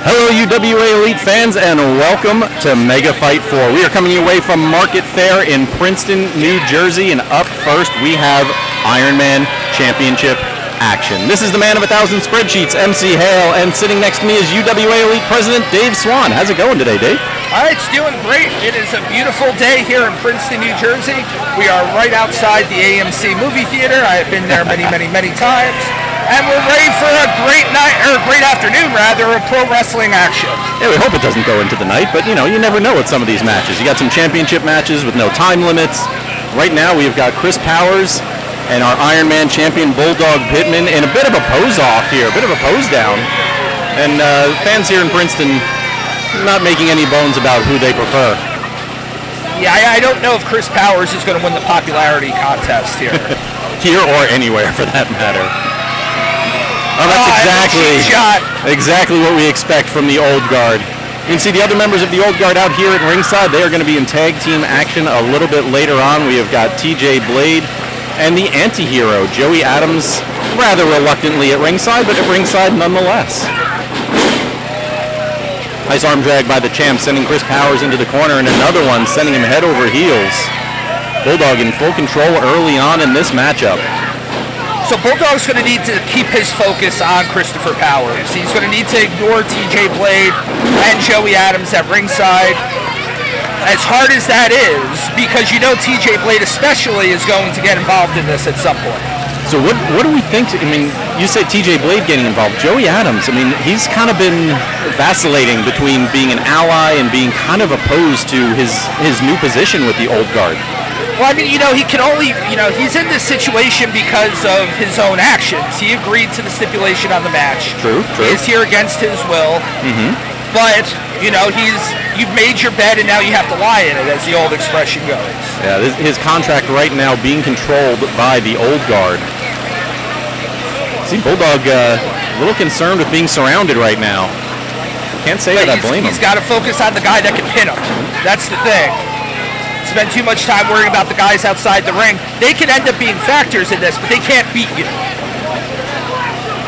Hello UWA Elite fans and welcome to MegaFyte 4. We are coming your way from Market Fair in Princeton, New Jersey, and up first we have Ironman Championship action. This is the man of 1,000 spreadsheets, MC Hale, and sitting next to me is UWA Elite President Dave Swan. How's it going today, Dave? It's doing great. It is a beautiful day here in Princeton, New Jersey. We are right outside the AMC movie theater. I have been there many times. And we're ready for a great night, or a great afternoon rather, of pro wrestling action. Yeah, we hope it doesn't go into the night, but you never know with some of these matches. You got some championship matches with no time limits. Right now we've got Chris Powers and our Ironman champion Bulldog Pittman in a bit of a pose-off here, a bit of a pose-down. And fans here in Princeton not making any bones about who they prefer. Yeah, I don't know if Chris Powers is going to win the popularity contest here. Here or anywhere for that matter. Oh, that's exactly what we expect from the Old Guard. You can see the other members of the Old Guard out here at ringside. They are going to be in tag team action a little bit later on. We have got TJ Blade and the anti-hero, Joey Adams, rather reluctantly at ringside, but at ringside nonetheless. Nice arm drag by the champ, sending Chris Powers into the corner, and another one sending him head over heels. Bulldog in full control early on in this matchup. So Bulldog's going to need to keep his focus on Christopher Powers. He's going to need to ignore TJ Blade and Joey Adams at ringside. As hard as that is, because TJ Blade especially is going to get involved in this at some point. So what do we think? I mean, you say TJ Blade getting involved. Joey Adams, I mean, he's kind of been vacillating between being an ally and being kind of opposed to his new position with the Old Guard. Well, I mean, he can only, he's in this situation because of his own actions. He agreed to the stipulation on the match. True. He is here against his will. Mm-hmm. But, you've made your bed and now you have to lie in it, as the old expression goes. Yeah, his contract right now being controlled by the Old Guard. See, Bulldog a little concerned with being surrounded right now. Can't say that I blame him. He's got to focus on the guy that can pin him. That's the thing. Spend too much time worrying about the guys outside the ring. They can end up being factors in this, but they can't beat you.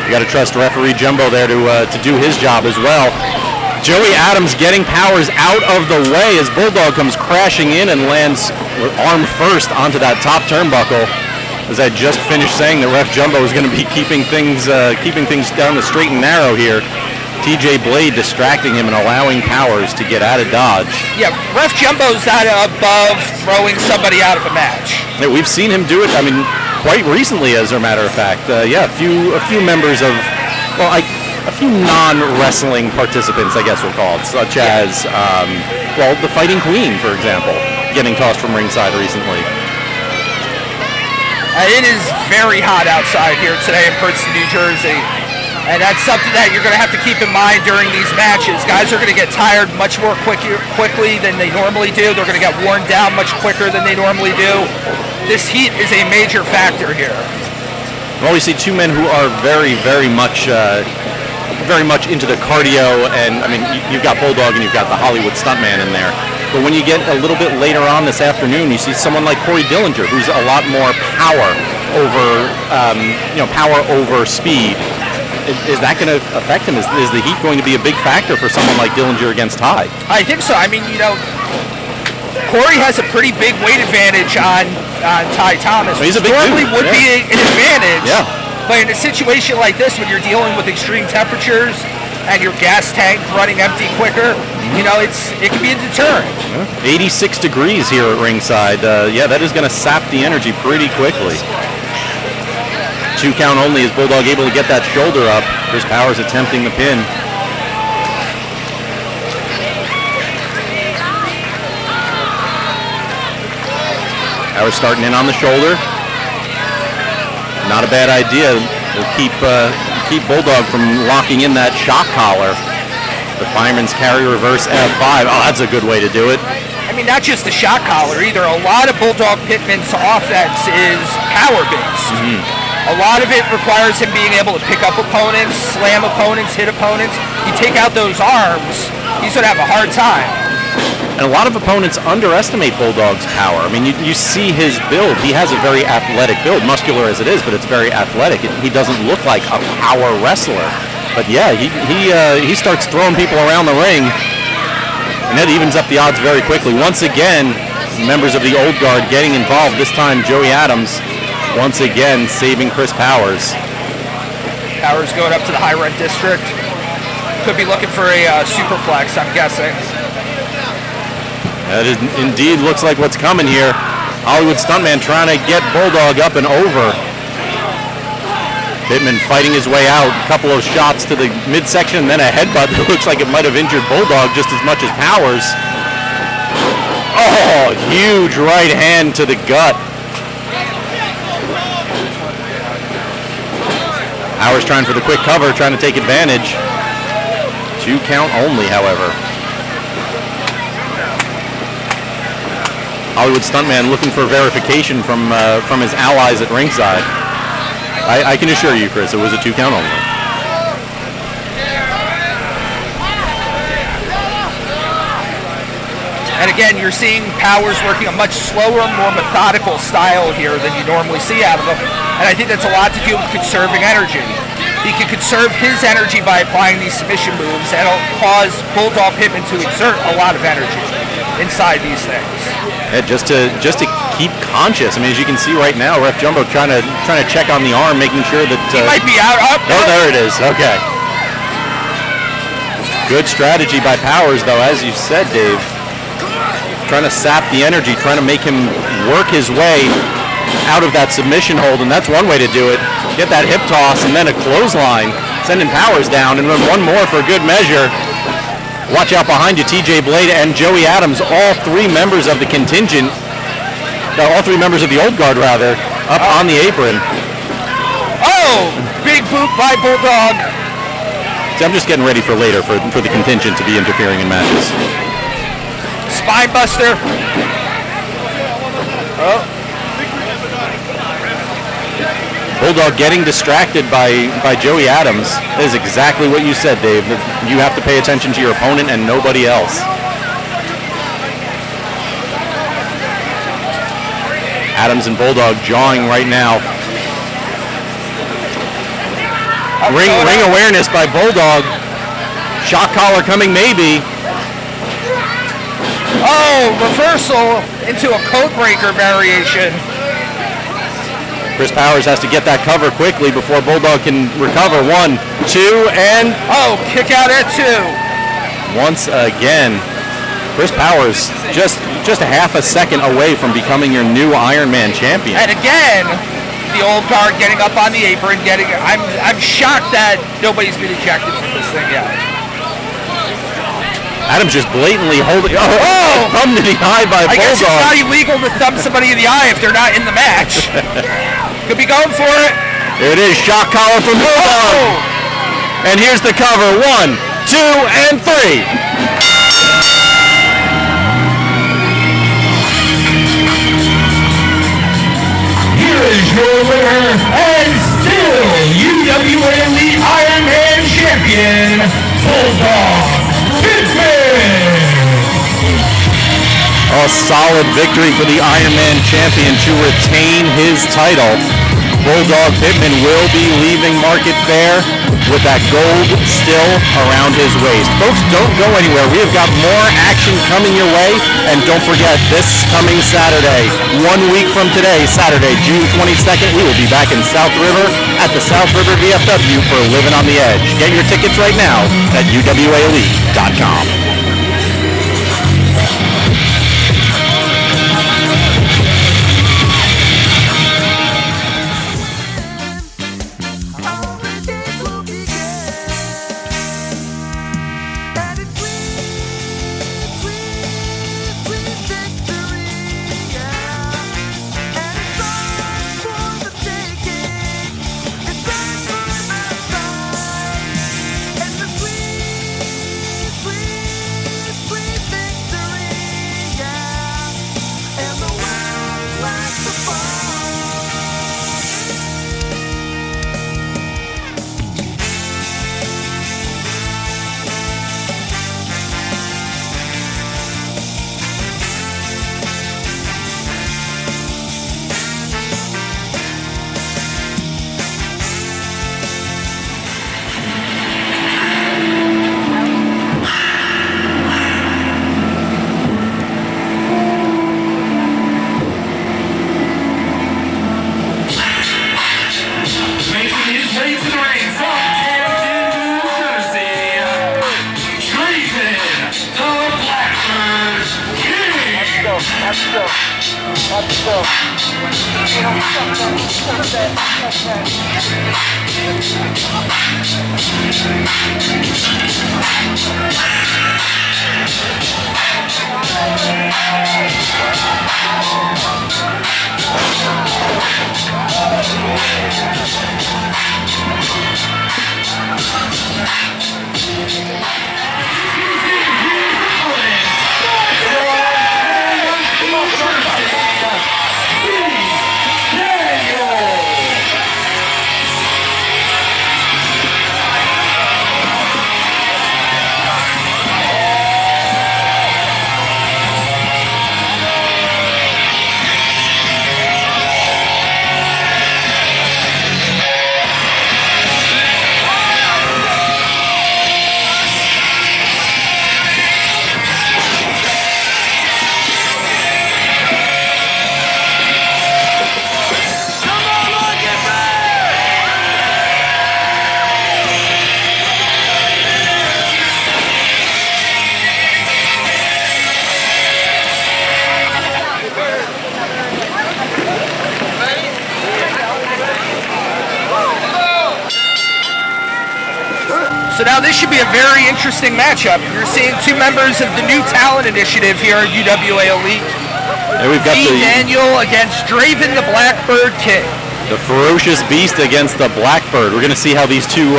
You got to trust referee Jumbo there to do his job as well. Joey Adams getting Powers out of the way as Bulldog comes crashing in and lands arm first onto that top turnbuckle. As I just finished saying that Ref Jumbo is going to be keeping things down the straight and narrow here. TJ Blade distracting him and allowing Powers to get out of dodge. Yeah, Ref Jumbo's not above throwing somebody out of a match. Yeah, we've seen him do it, I mean, quite recently, as a matter of fact. A few members of, a few non-wrestling participants, I guess we'll call it, such as, the Fighting Queen, for example, getting tossed from ringside recently. It is very hot outside here today in Princeton, New Jersey. And that's something that you're going to have to keep in mind during these matches. Guys are going to get tired much more quickly than they normally do. They're going to get worn down much quicker than they normally do. This heat is a major factor here. Well, we see two men who are very much into the cardio, and I mean, you've got Bulldog and you've got the Hollywood stuntman in there. But when you get a little bit later on this afternoon, you see someone like Dillinger, who's a lot more power over speed. Is that going to affect him? Is the heat going to be a big factor for someone like Dillinger against Ty? I think so. I mean, Corey has a pretty big weight advantage on Ty Thomas. He's a big normally dude. Would be an advantage. Yeah. But in a situation like this, when you're dealing with extreme temperatures and your gas tank running empty quicker, it can be a deterrent. 86 degrees here at ringside. That is going to sap the energy pretty quickly. 2 count only as Bulldog able to get that shoulder up. Chris Powers attempting the pin. Powers starting in on the shoulder. Not a bad idea. It'll keep Bulldog from locking in that shock collar. The Fireman's Carry reverse F5. Oh, that's a good way to do it. I mean, not just the shock collar either. A lot of Bulldog Pittman's offense is power-based. Mm-hmm. A lot of it requires him being able to pick up opponents, slam opponents, hit opponents. You take out those arms, he's going to have a hard time. And a lot of opponents underestimate Bulldog's power. I mean, you see his build. He has a very athletic build, muscular as it is, but it's very athletic. He doesn't look like a power wrestler. But yeah, he starts throwing people around the ring, and that evens up the odds very quickly. Once again, members of the Old Guard getting involved. This time, Joey Adams once again saving Chris Powers. Powers going up to the high rent district. Could be looking for a superplex, I'm guessing. That indeed looks like what's coming here. Hollywood Stuntman trying to get Bulldog up and over. Pittman fighting his way out. A couple of shots to the midsection, and then a headbutt that looks like it might have injured Bulldog just as much as Powers. Oh, huge right hand to the gut. Powers trying for the quick cover, trying to take advantage. 2 count only, however. Hollywood Stuntman looking for verification from his allies at ringside. I can assure you, Chris, it was a 2 count only. And again, you're seeing Powers working a much slower, more methodical style here than you normally see out of him. And I think that's a lot to do with conserving energy. He can conserve his energy by applying these submission moves, and it'll cause Bulldog Pittman to exert a lot of energy inside these things. Yeah, just to keep conscious. I mean, as you can see right now, Ref Jumbo trying to check on the arm, making sure that he might be out. Oh, there it is. Okay. Good strategy by Powers, though, as you said, Dave. Trying to sap the energy, trying to make him work his way out of that submission hold, and that's one way to do it. Get that hip toss and then a clothesline, sending Powers down, and then one more for good measure. Watch out behind you, TJ Blade and Joey Adams, all 3 members of the contingent, all 3 members of the Old Guard, rather, up on the apron. Oh, big boot by Bulldog. See, I'm just getting ready for later for the contingent to be interfering in matches. Spine buster. Oh. Bulldog getting distracted by Joey Adams. That is exactly what you said, Dave. You have to pay attention to your opponent and nobody else. Adams and Bulldog jawing right now. Ring awareness by Bulldog. Shock collar coming maybe. Oh, reversal into a code breaker variation. Chris Powers has to get that cover quickly before Bulldog can recover. 1, 2, and... Oh, kick out at 2. Once again, Chris Powers just a half a second away from becoming your new Iron Man champion. And again, the Old Guard getting up on the apron, I'm shocked that nobody's been ejected from this thing yet. Adams just blatantly holding... Thumb to the eye by Bulldog. I guess it's not illegal to thumb somebody in the eye if they're not in the match. Could be going for it. Here it is, shock collar from Bulldog. Oh. And here's the cover. 1, 2, and 3. Here is your winner and still UWA Elite Iron Man champion, Bulldog. A solid victory for the Iron Man champion to retain his title. Bulldog Pittman will be leaving Market Fair with that gold still around his waist. Folks, don't go anywhere. We have got more action coming your way. And don't forget, this coming Saturday, 1 week from today, Saturday, June 22nd, we will be back in South River at the South River VFW for Living on the Edge. Get your tickets right now at UWAElite.com. So now this should be a very interesting matchup. You're seeing two members of the New Talent Initiative here at UWA Elite. And we've got Daniel against Draven the Blackbird King. The ferocious beast against the Blackbird. We're going to see how these two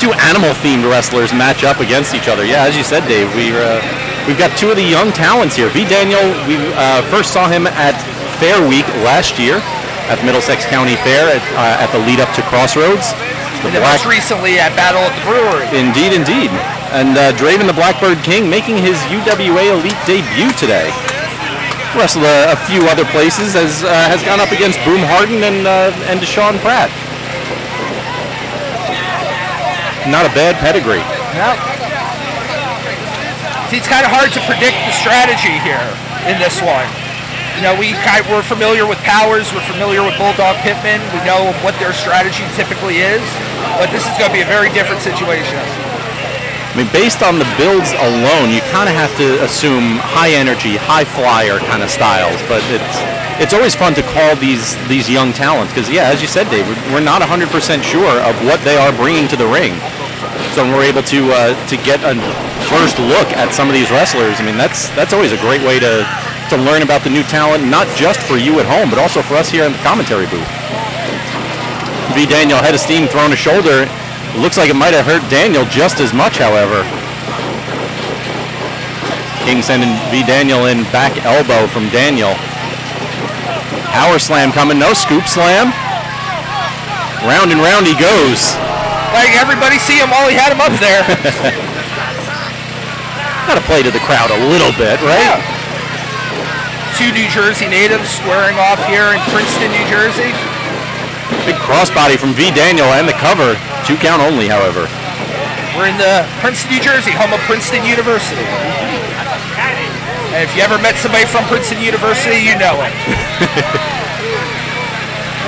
animal-themed wrestlers match up against each other. Yeah, as you said, Dave, we've got two of the young talents here. V. Daniel, we first saw him at Fair Week last year at Middlesex County Fair at the lead-up to Crossroads. And most recently at Battle at the Brewery. Indeed, indeed. And Draven the Blackbird King making his UWA Elite debut today. Wrestled a few other places, has gone up against Boom Harden and Shawn Pratt. Not a bad pedigree. Yep. See, it's kind of hard to predict the strategy here in this one. You know, we're familiar with Powers, we're familiar with Bulldog Pittman, we know what their strategy typically is, but this is going to be a very different situation. I mean, based on the builds alone, you kind of have to assume high energy, high flyer kind of styles, but it's always fun to call these young talents, because yeah, as you said, Dave, we're not 100% sure of what they are bringing to the ring. So when we're able to get a first look at some of these wrestlers, I mean, that's always a great way to learn about the new talent, not just for you at home, but also for us here in the commentary booth. V. Daniel, head of steam, throwing a shoulder. Looks like it might have hurt Daniel just as much, however. King sending V. Daniel in, back elbow from Daniel. Power slam coming, no scoop slam. Round and round he goes. Like everybody see him while he had him up there. Got to play to the crowd a little bit, right? Yeah. Two New Jersey natives squaring off here in Princeton, New Jersey. Big crossbody from V. Daniel and the cover. 2 count only, however. We're in the Princeton, New Jersey, home of Princeton University. And if you ever met somebody from Princeton University, you know it.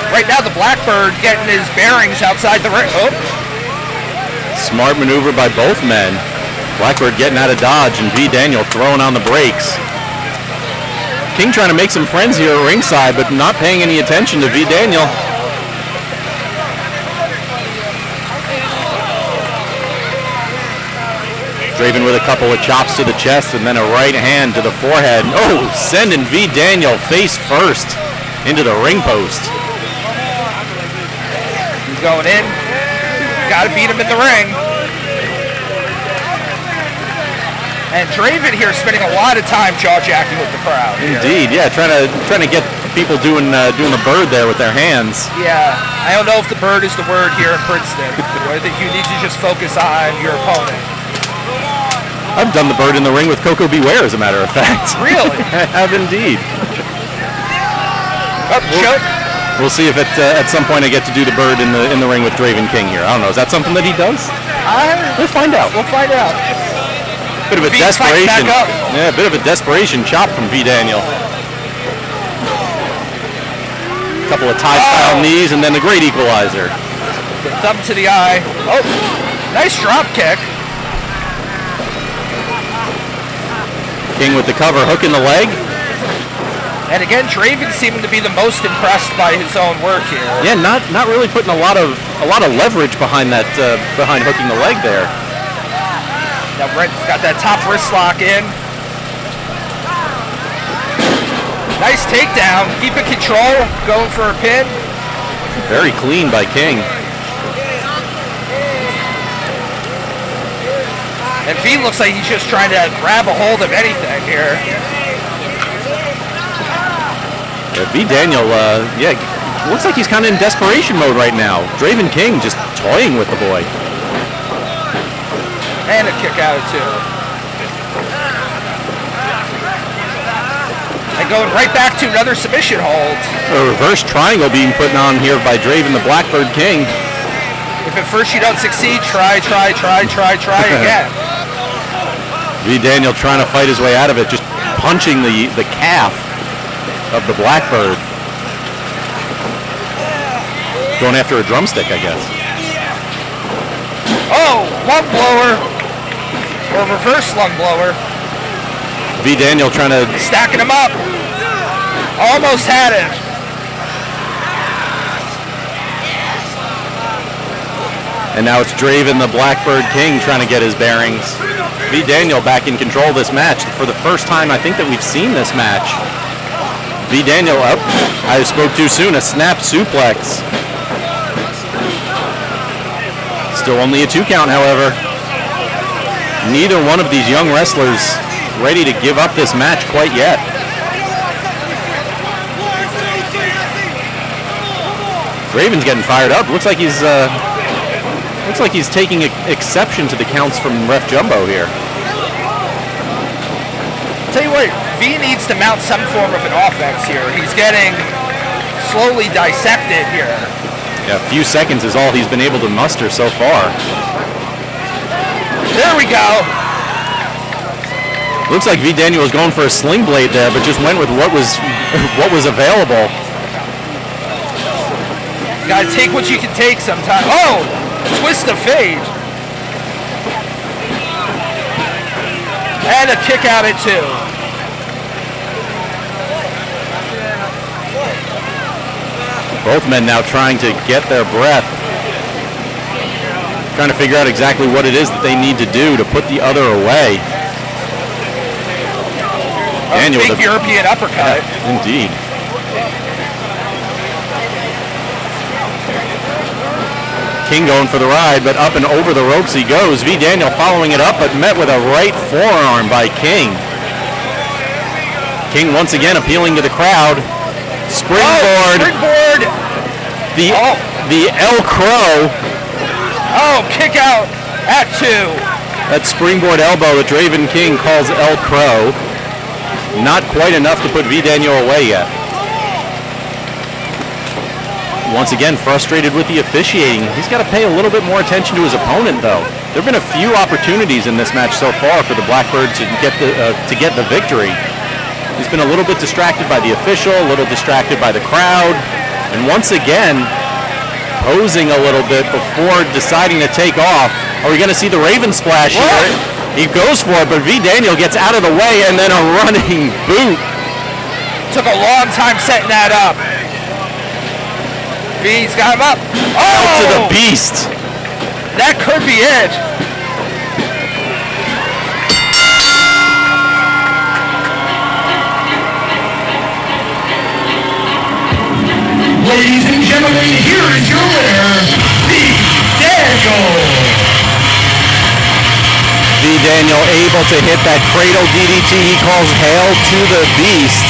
Right now, the Blackbird getting his bearings outside the ring. Oh. Smart maneuver by both men. Blackbird getting out of dodge and V. Daniel throwing on the brakes. King trying to make some friends here at ringside, but not paying any attention to V. Daniel. Draven with a couple of chops to the chest and then a right hand to the forehead. Oh, sending V. Daniel face first into the ring post. He's going in. Got to beat him in the ring. And Draven here spending a lot of time jaw-jacking with the crowd. Indeed, yeah, trying to get people doing the bird there with their hands. Yeah, I don't know if the bird is the word here in Princeton. I think you need to just focus on your opponent. I've done the bird in the ring with Coco Beware, as a matter of fact. Really? I have indeed. We'll see if at some point I get to do the bird in the ring with Draven King here. I don't know. Is that something that he does? We'll find out. We'll find out. Bit of a desperation. Yeah, a bit of a desperation chop from V. Daniel. Couple of tie-style knees and then the great equalizer. The thumb to the eye. Oh, nice drop kick. King with the cover, hook in the leg. And again, Draven seeming to be the most impressed by his own work here. Yeah, not really putting a lot of leverage behind that behind hooking the leg there. Now Brent's got that top wrist lock in. Nice takedown, keeping control, going for a pin. Very clean by King. And V looks like he's just trying to grab a hold of anything here. V Daniel, looks like he's kind of in desperation mode right now. Draven King just toying with the boy. And a kick out too. And going right back to another submission hold. A reverse triangle being put on here by Draven the Blackbird King. If at first you don't succeed, try again. V Daniel trying to fight his way out of it, just punching the calf of the Blackbird. Going after a drumstick, I guess. Oh, lung blower. Or reverse lung blower. V Daniel trying to... Stacking him up. Almost had it. And now it's Draven the Blackbird King trying to get his bearings. V Daniel back in control of this match for the first time I think that we've seen this match. V Daniel up. I spoke too soon. A snap suplex. Still only a 2 count, however. Neither one of these young wrestlers ready to give up this match quite yet. Draven's getting fired up. Looks like he's taking exception to the counts from Ref Jumbo here. Tell you what, V needs to mount some form of an offense here. He's getting slowly dissected here. Yeah, a few seconds is all he's been able to muster so far. There we go. Looks like V Daniel was going for a sling blade there, but just went with what was available. Gotta take what you can take sometimes. Oh, twist of fate. And a kick out at 2. Both men now trying to get their breath. Trying to figure out exactly what it is that they need to do to put the other away. Daniel, big European uppercut. Yeah, indeed. King going for the ride, but up and over the ropes he goes. V Daniel following it up, but met with a right forearm by King. King once again appealing to the crowd. Springboard. Springboard. The El Crow. Oh, kick out at 2. That springboard elbow that Draven King calls El Crow. Not quite enough to put V Daniel away yet. Once again, frustrated with the officiating. He's got to pay a little bit more attention to his opponent, though. There have been a few opportunities in this match so far for the Blackbird to get the victory. He's been a little bit distracted by the official, a little distracted by the crowd, and once again, posing a little bit before deciding to take off. Are we going to see the Raven splash here? He goes for it, but V Daniel gets out of the way, and then a running boot. Took a long time setting that up. V's got him up. Out to the beast. That could be it. Ladies and gentlemen, here is your winner, V Daniel. V Daniel able to hit that cradle DDT he calls Hail to the Beast.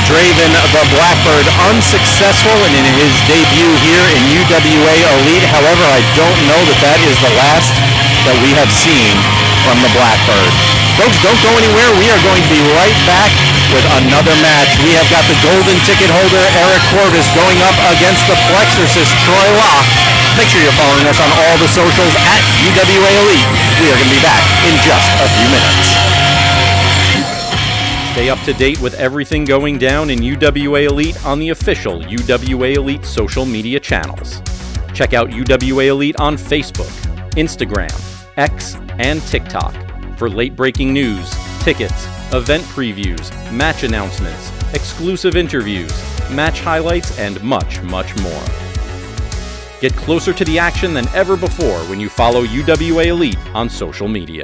Draven the Blackbird unsuccessful in his debut here in UWA Elite. However, I don't know that is the last that we have seen from the Blackbird. Folks, don't go anywhere. We are going to be right back with another match. We have got the golden ticket holder, Eric Corvis, going up against the Plexorcist, Troy Locke. Make sure you're following us on all the socials at UWA Elite. We are going to be back in just a few minutes. Stay up to date with everything going down in UWA Elite on the official UWA Elite social media channels. Check out UWA Elite on Facebook, Instagram, X, and TikTok for late-breaking news, tickets, event previews, match announcements, exclusive interviews, match highlights, and much, much more. Get closer to the action than ever before when you follow UWA Elite on social media.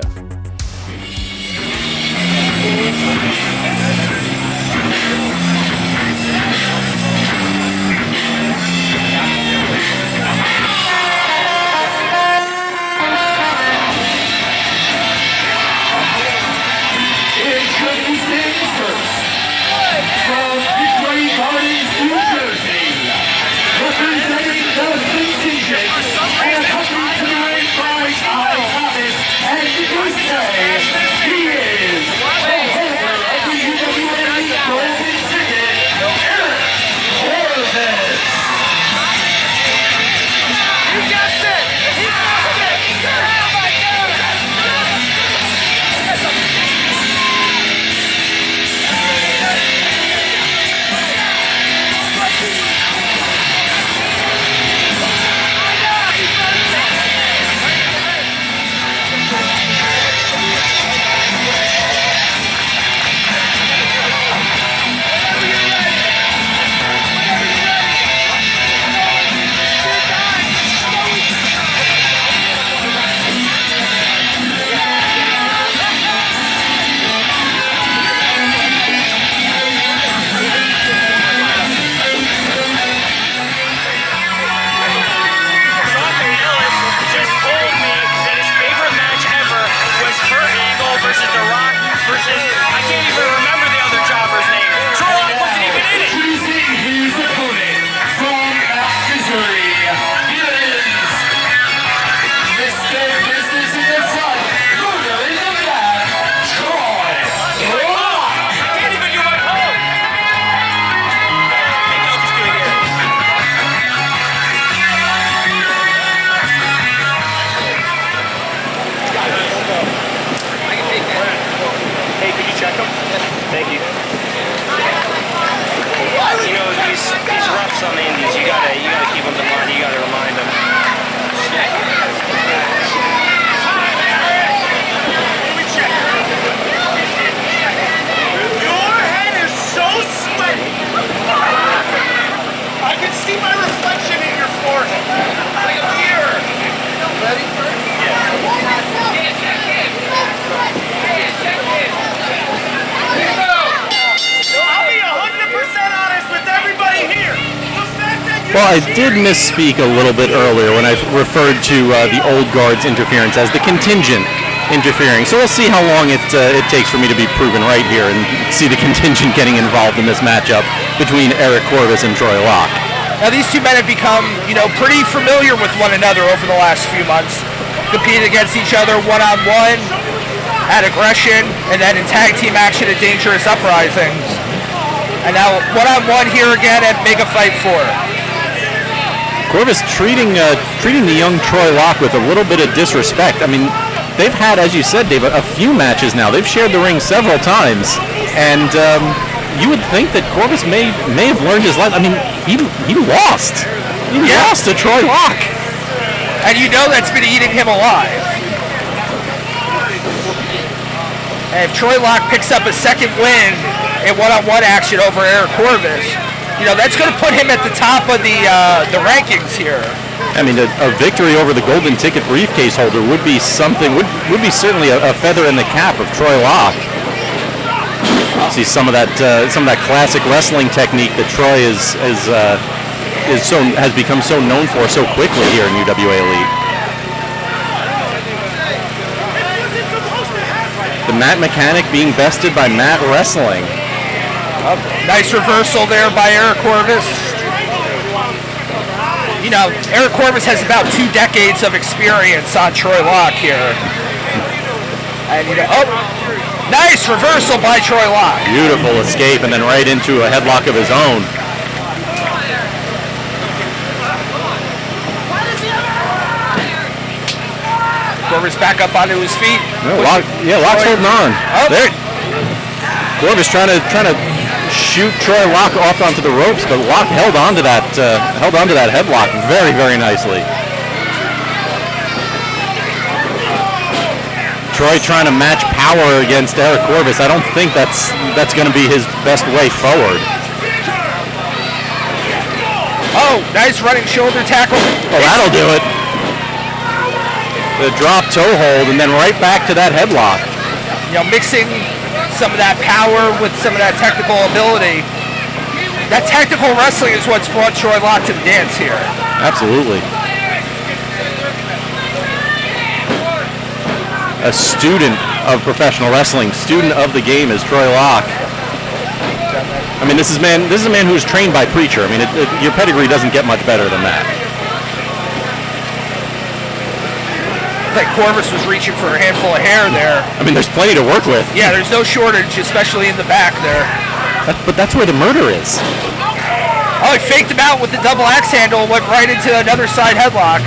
Well, I did misspeak a little bit earlier when I referred to the old guard's interference as the contingent interfering. So we'll see how long it takes for me to be proven right here and see the contingent getting involved in this matchup between Eric Corvis and Troy Locke. Now these two men have become, pretty familiar with one another over the last few months. Competed against each other one-on-one, at Aggression, and then in tag team action at Dangerous Uprisings. And now one-on-one here again at MegaFyte 4. Corvis treating the young Troy Locke with a little bit of disrespect. I mean, they've had, as you said, Dave, a few matches now. They've shared the ring several times, and you would think that Corvis may have learned his lesson. I mean, he lost. He lost to Troy Locke. And that's been eating him alive. And if Troy Locke picks up a second win in one-on-one action over Eric Corvis, that's going to put him at the top of the rankings here. I mean, a victory over the golden ticket briefcase holder would be something. Would be certainly a feather in the cap of Troy Locke. See some of that classic wrestling technique that Troy has become so known for so quickly here in UWA Elite. The Matt Mechanic being bested by Matt Wrestling. Nice reversal there by Eric Corvis. Eric Corvis has about 2 decades of experience on Troy Locke here. And nice reversal by Troy Locke. Beautiful escape and then right into a headlock of his own. Corvis back up onto his feet. Locke's holding on. Oh. There. Corvis trying to shoot Troy Locke off onto the ropes, but Locke held onto that headlock very, very nicely. Troy trying to match power against Eric Corvis. I don't think that's going to be his best way forward. Oh, nice running shoulder tackle. Oh, that'll do it. The drop toe hold, and then right back to that headlock. You know, mixing some of that power with some of that technical ability. That technical wrestling is what's brought Troy Locke to the dance here. Absolutely. A student of professional wrestling, student of the game is Troy Locke. I mean, this is a man who's trained by Preacher. I mean, your pedigree doesn't get much better than that. I think Corvis was reaching for a handful of hair there. I mean, there's plenty to work with. Yeah, there's no shortage, especially in the back there. But that's where the murder is. Oh, he faked him out with the double axe handle, went right into another side headlock.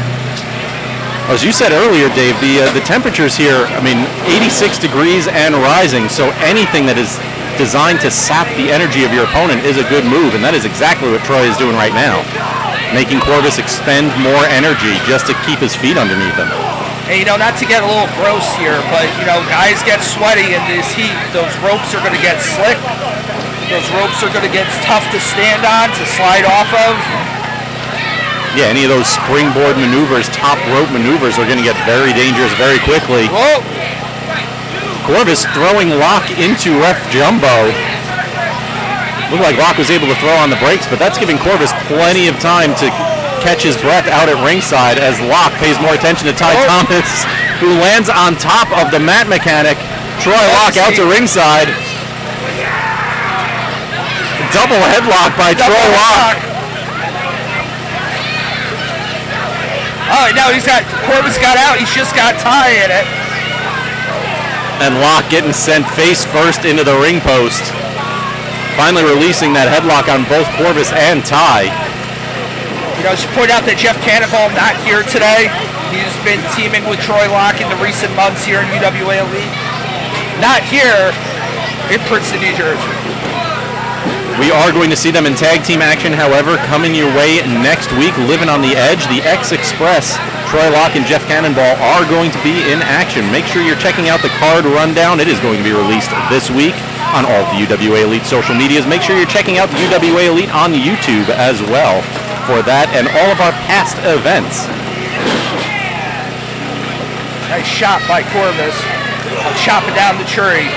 As you said earlier, Dave, the temperatures here, I mean, 86 degrees and rising, so anything that is designed to sap the energy of your opponent is a good move, and that is exactly what Troy is doing right now. Making Corvis expend more energy just to keep his feet underneath him. And, you know, not to get a little gross here, but, you know, guys get sweaty in this heat. Those ropes are going to get slick. Those ropes are going to get tough to stand on, to slide off of. Yeah, any of those springboard maneuvers, top rope maneuvers are going to get very dangerous very quickly. Whoa! Corvis throwing Locke into Ref Jumbo. Looked like Locke was able to throw on the brakes, but that's giving Corvis plenty of time to catch his breath out at ringside as Locke pays more attention to Ty Thomas, who lands on top of the mat mechanic. Troy Locke out to ringside. Double headlock by Troy Locke. Oh, now Corvis got out. He's just got Ty in it. And Locke getting sent face first into the ring post. Finally releasing that headlock on both Corvis and Ty. You know, I should point out that Jeff Cannibal not here today. He's been teaming with Troy Locke in the recent months here in UWA Elite. Not here in Princeton, New Jersey. We are going to see them in tag team action, however, coming your way next week. Living on the Edge, the X-Express, Troy Locke and Jeff Cannonball are going to be in action. Make sure you're checking out the card rundown. It is going to be released this week on all the UWA Elite social medias. Make sure you're checking out the UWA Elite on YouTube as well for that and all of our past events. Nice shot by Corvis. Chopping down the tree.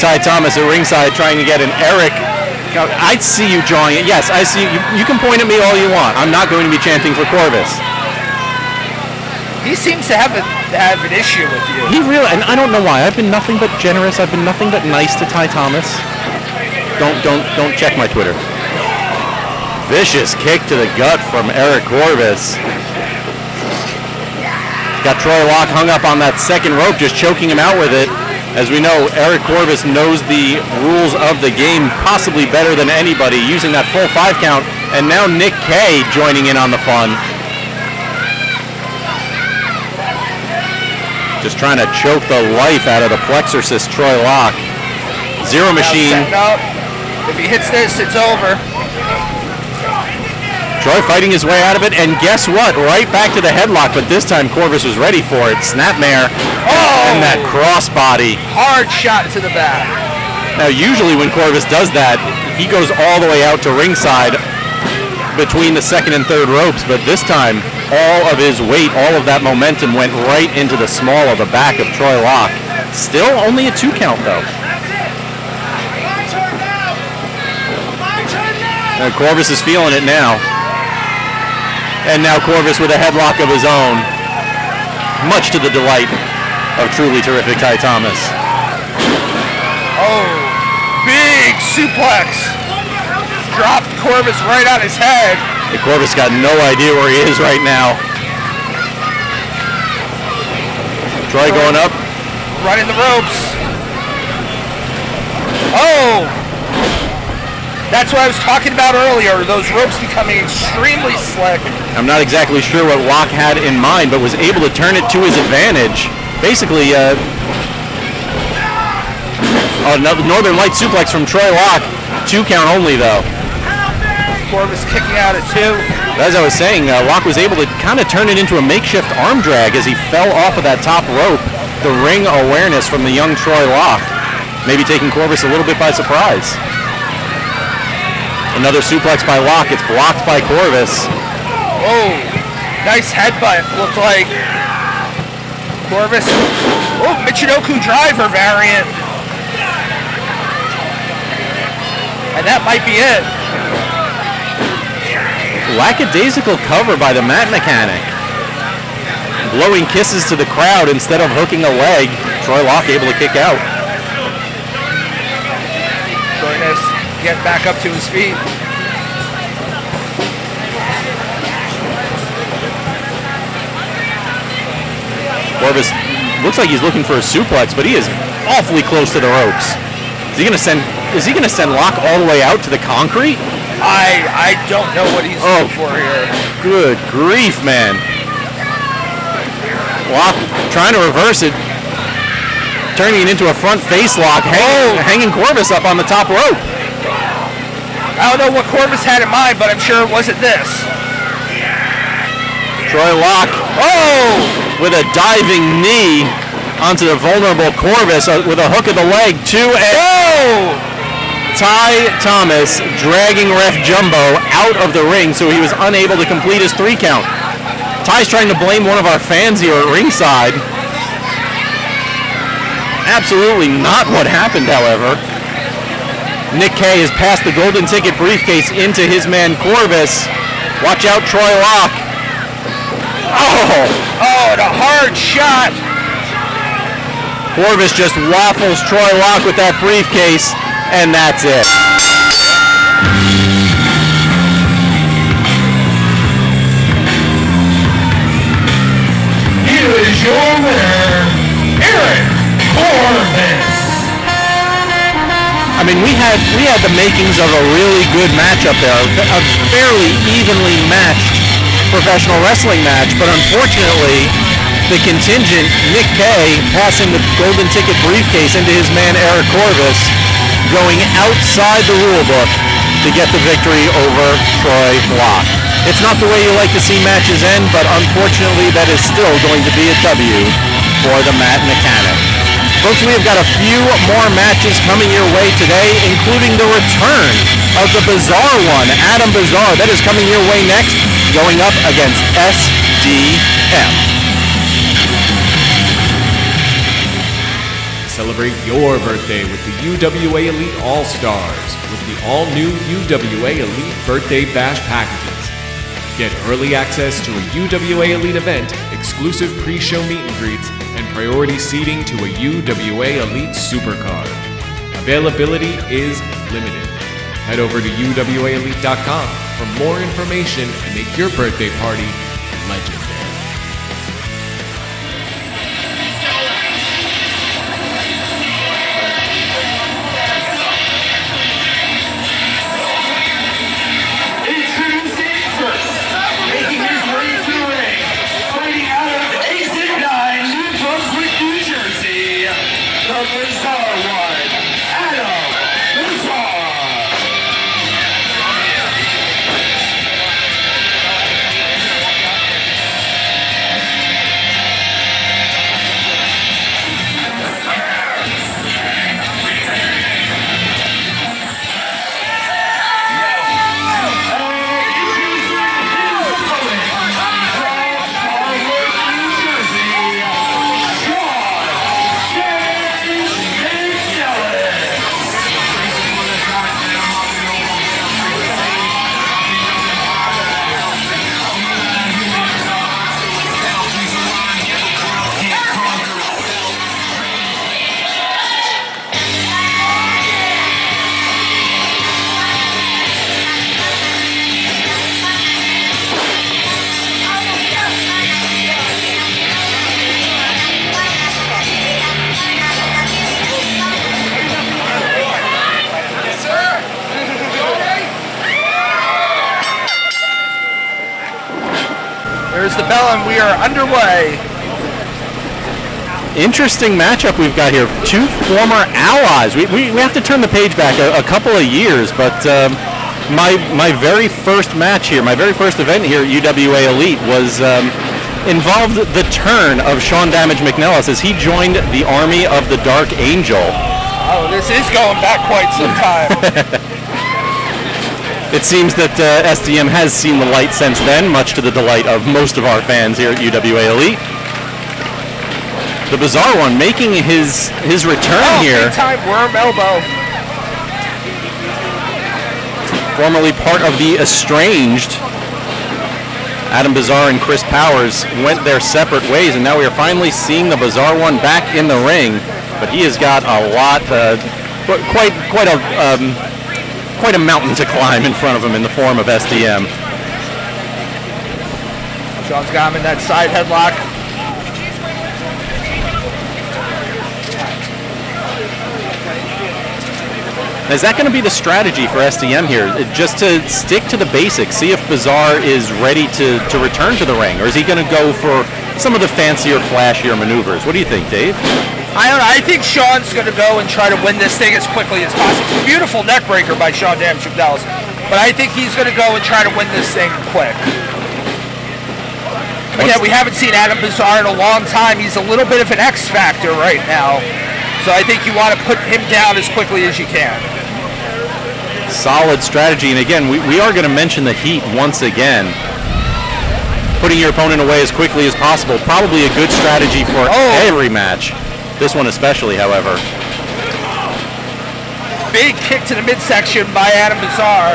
Ty Thomas at ringside trying to get an Eric. I see you drawing it. Yes, I see you. You can point at me all you want. I'm not going to be chanting for Corvis. He seems to have an issue with you. He really, and I don't know why. I've been nothing but generous. I've been nothing but nice to Ty Thomas. Don't check my Twitter. Vicious kick to the gut from Eric Corvis. Got Troy Locke hung up on that second rope, just choking him out with it. As we know, Eric Corvis knows the rules of the game possibly better than anybody, using that full 5 count. And now Nick Kay joining in on the fun. Just trying to choke the life out of the Plexorcist Troy Locke. Zero Machine. If he hits this, it's over. Troy fighting his way out of it, and guess what? Right back to the headlock, but this time Corvis was ready for it. Snapmare, and that crossbody. Hard shot to the back. Now, usually when Corvis does that, he goes all the way out to ringside between the second and third ropes, but this time, all of his weight, all of that momentum went right into the small of the back of Troy Locke. Still only a 2 count, though. And Corvis is feeling it now. And now Corvis with a headlock of his own, much to the delight of truly terrific Ty Thomas. Oh, big suplex. Dropped Corvis right on his head. And Corvis got no idea where he is right now. Troy going up. Running the ropes. Oh! That's what I was talking about earlier, those ropes becoming extremely slick. I'm not exactly sure what Locke had in mind, but was able to turn it to his advantage. Basically, another Northern Light suplex from Troy Locke. 2 count only, though. Corvis kicking out at 2. As I was saying, Locke was able to kind of turn it into a makeshift arm drag as he fell off of that top rope. The ring awareness from the young Troy Locke, maybe taking Corvis a little bit by surprise. Another suplex by Locke. It's blocked by Corvis. Oh, nice headbutt. Looked like Corvis. Oh, Michinoku driver variant. And that might be it. Lackadaisical cover by the mat mechanic. Blowing kisses to the crowd instead of hooking a leg. Troy Locke able to kick out. Troy Ness getting back up to his feet. Corvis looks like he's looking for a suplex, but he is awfully close to the ropes. Is he gonna send Locke all the way out to the concrete? I don't know what he's looking for here. Good grief, man. Locke trying to reverse it, turning it into a front face lock, hanging Corvis up on the top rope. I don't know what Corvis had in mind, but I'm sure it wasn't this. Troy Locke, with a diving knee onto the vulnerable Corvis with a hook of the leg. Ty Thomas dragging ref Jumbo out of the ring so he was unable to complete his 3 count. Ty's trying to blame one of our fans here at ringside. Absolutely not what happened, however. Nick Kay has passed the golden ticket briefcase into his man Corvis. Watch out, Troy Locke. Oh, and a hard shot. Corvis just waffles Troy Locke with that briefcase, and that's it. Here is your winner, Eric Corvis. I mean, we had the makings of a really good matchup there, a fairly evenly matched professional wrestling match, but unfortunately, the contingent, Nick Kay, passing the golden ticket briefcase into his man Eric Corvis, going outside the rule book to get the victory over Troy Locke. It's not the way you like to see matches end, but unfortunately that is still going to be a W for the mat mechanic. Folks, we have got a few more matches coming your way today, including the return of the Bizarre one, Adam Bizar. That is coming your way next, going up against SDM. Celebrate your birthday with the UWA Elite All-Stars with the all-new UWA Elite Birthday Bash packages. Get early access to a UWA Elite event, exclusive pre-show meet and greets, and priority seating to a UWA Elite Supercard. Availability is limited. Head over to UWAElite.com for more information and make your birthday party legendary. There's the bell and we are underway. Interesting matchup we've got here. 2 former allies. We have to turn the page back a couple of years, but My very first match here, my very first event here at UWA Elite was involved the turn of Shawn Damage McNelis as he joined the army of the Dark Angel. Oh, this is going back quite some time. It seems that SDM has seen the light since then, much to the delight of most of our fans here at UWA Elite. The Bizarre one making his return here. Big time worm elbow. Formerly part of the Estranged, Adam Bizarre and Chris Powers went their separate ways, and now we are finally seeing the Bizarre one back in the ring. But he has got a lot, quite a mountain to climb in front of him in the form of SDM. Shawn's got him in that side headlock. Is that going to be the strategy for SDM here? Just to stick to the basics, see if Bizarre is ready to return to the ring, or is he going to go for some of the fancier, flashier maneuvers? What do you think, Dave? I don't know. I think Shawn's going to go and try to win this thing as quickly as possible. Beautiful neck breaker by Shawn Damage McNelis, but I think he's going to go and try to win this thing quick. Again, we haven't seen Adam Bizarre in a long time. He's a little bit of an X factor right now, so I think you want to put him down as quickly as you can. Solid strategy, and again, we are going to mention the heat once again. Putting your opponent away as quickly as possible, probably a good strategy for every match. This one especially, however. Big kick to the midsection by Adam Bizarre.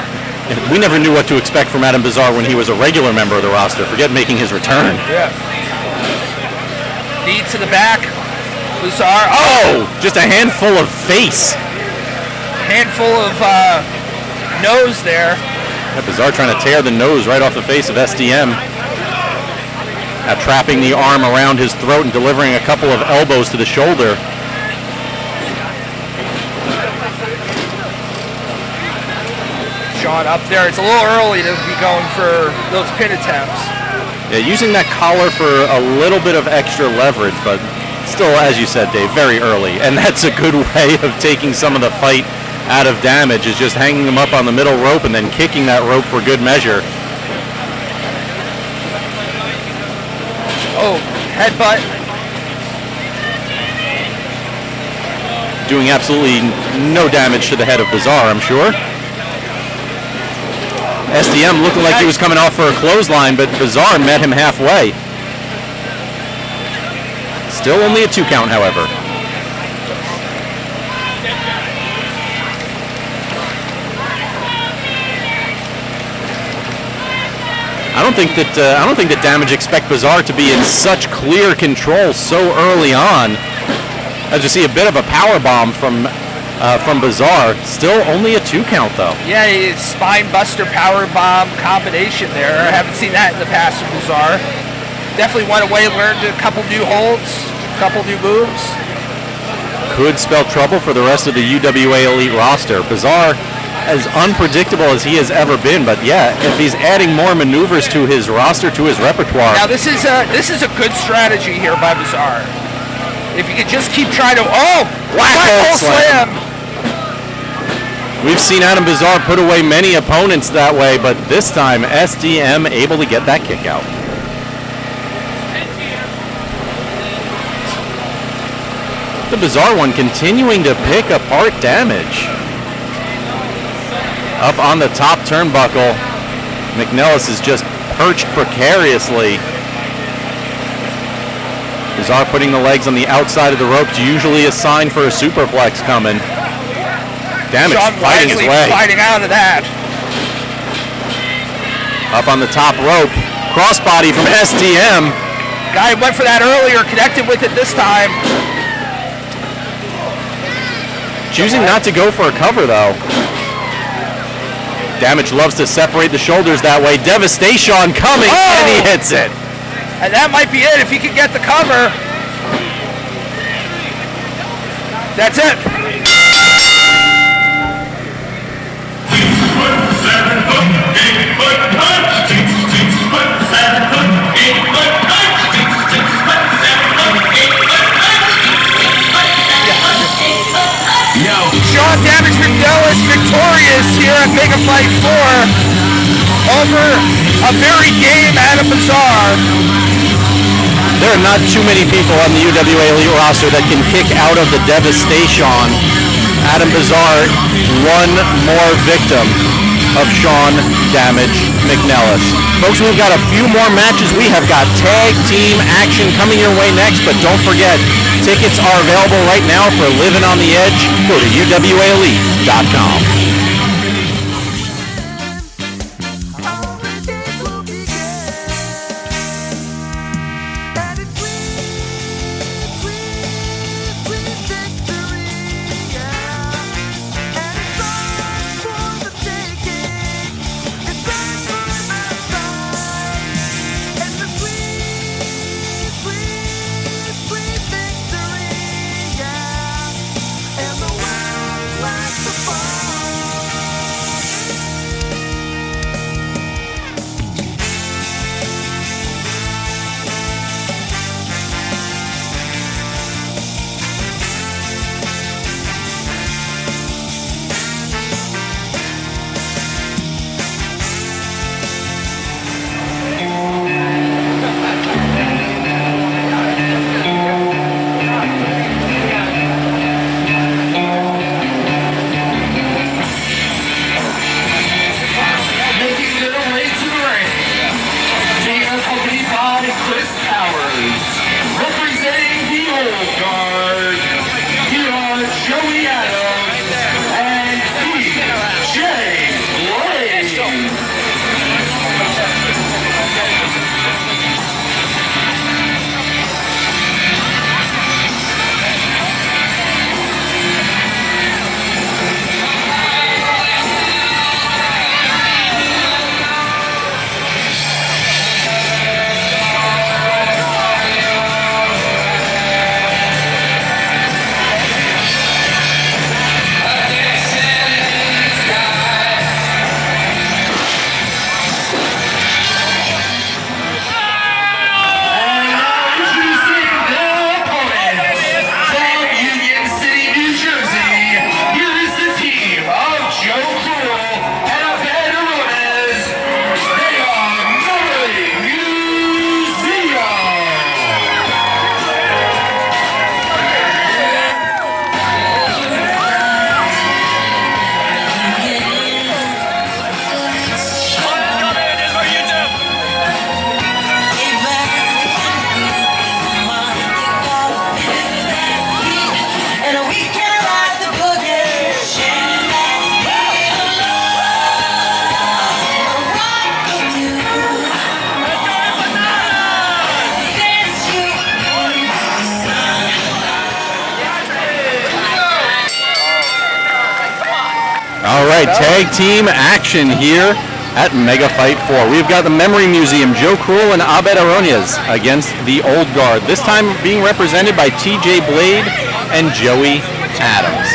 We never knew what to expect from Adam Bizarre when he was a regular member of the roster. Forget making his return. Yeah. Knee to the back. Bizarre. Oh! Just a handful of face. Handful of nose there. Yeah, Bizarre trying to tear the nose right off the face of SDM. Now trapping the arm around his throat and delivering a couple of elbows to the shoulder. Shawn up there. It's a little early to be going for those pin attempts. Yeah, using that collar for a little bit of extra leverage, but still, as you said, Dave, very early. And that's a good way of taking some of the fight out of Damage, is just hanging him up on the middle rope and then kicking that rope for good measure. Oh, headbutt. Doing absolutely no damage to the head of Bizarre, I'm sure. SDM looking like he was coming off for a clothesline, but Bizarre met him halfway. Still only a 2 count, however. I don't think that Damage expect Bizarre to be in such clear control so early on. As you see, a bit of a power bomb from Bizarre. Still only a 2 count though. Yeah, it's spine buster power bomb combination there. I haven't seen that in the past from Bizarre. Definitely went away, learned a couple new holds, a couple new moves. Could spell trouble for the rest of the UWA Elite roster. Bizarre, as unpredictable as he has ever been, but yeah, if he's adding more maneuvers to his roster, to his repertoire. Now this is a good strategy here by Bizarre. If you could just keep trying to, black hole slam. We've seen Adam Bizarre put away many opponents that way, but this time SDM able to get that kick out. The Bizarre one continuing to pick apart Damage. Up on the top turnbuckle, McNelis is just perched precariously. Bizarre putting the legs on the outside of the ropes, usually a sign for a superplex coming. Damage Shawn fighting his way. Fighting out of that. Up on the top rope, crossbody from SDM. Guy went for that earlier, connected with it this time. Choosing not to go for a cover though. Damage loves to separate the shoulders that way. Devastation coming, and he hits it. And that might be it if he can get the cover. That's it. Shawn Damage McNelis victorious Aronius here at MegaFyte 4 over a very game Adam Bizar. There are not too many people on the UWA Elite roster that can kick out of the devastation. Adam Bizar, one more victim of Shawn Damage McNelis. Folks, we've got a few more matches. We have got tag team action coming your way next, but don't forget, tickets are available right now for Living on the Edge. Go to UWAElite.com. All right, tag team action here at MegaFyte 4. We've got the Memory Museum, Joe Cruel and Abed Aronias against the Old Guard. This time being represented by TJ Blade and Joey Adams.